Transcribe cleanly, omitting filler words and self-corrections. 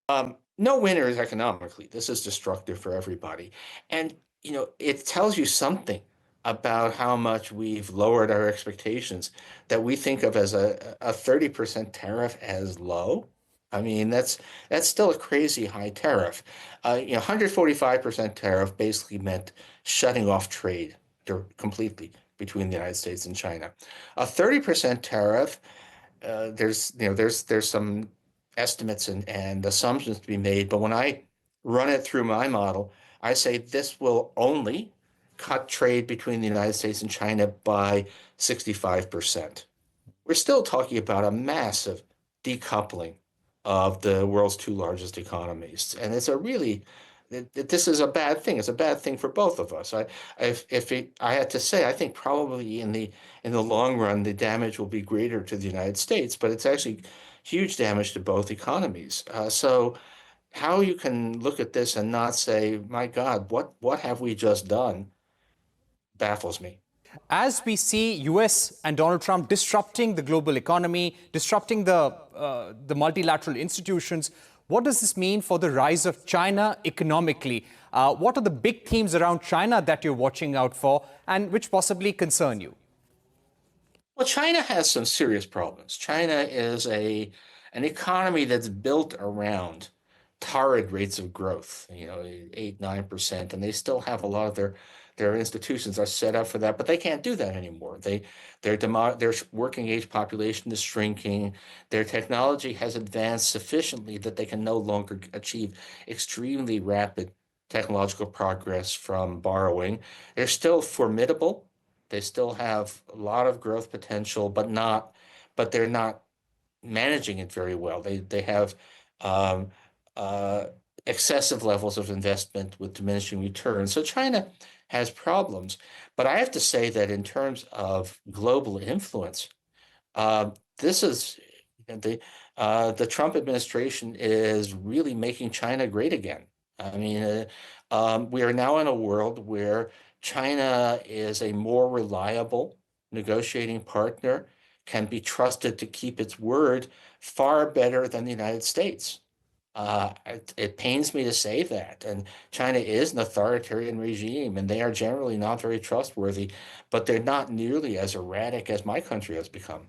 No winners economically. This is destructive for everybody. And, it tells you something about how much we've lowered our expectations that we think of as a 30% tariff as low. I mean, that's still a crazy high tariff. 145% tariff basically meant shutting off trade completely between the United States and China. A 30% tariff there's some estimates and assumptions to be made, but when I run it through my model, I say this will only cut trade between the United States and China by 65%. We're still talking about a massive decoupling of the world's two largest economies, and this is a bad thing. It's a bad thing for both of us. I had to say, I think probably in the long run, the damage will be greater to the United States, but it's actually huge damage to both economies. So how you can look at this and not say, my God, what have we just done? Baffles me. As we see US and Donald Trump disrupting the global economy, disrupting the multilateral institutions, what does this mean for the rise of China economically? What are the big themes around China that you're watching out for and which possibly concern you? Well, China has some serious problems. China is an economy that's built around torrid rates of growth, 8, 9%, and they still have a lot of their institutions are set up for that, but they can't do that anymore. Their working age population is shrinking. Their technology has advanced sufficiently that they can no longer achieve extremely rapid technological progress from borrowing. They're still formidable. They still have a lot of growth potential, but they're not managing it very well. They have um, uh, excessive levels of investment with diminishing returns. So China has problems. But I have to say that in terms of global influence, this is the Trump administration is really making China great again. I mean, we are now in a world where China is a more reliable negotiating partner, can be trusted to keep its word far better than the United States. It pains me to say that. And China is an authoritarian regime, and they are generally not very trustworthy, but they're not nearly as erratic as my country has become.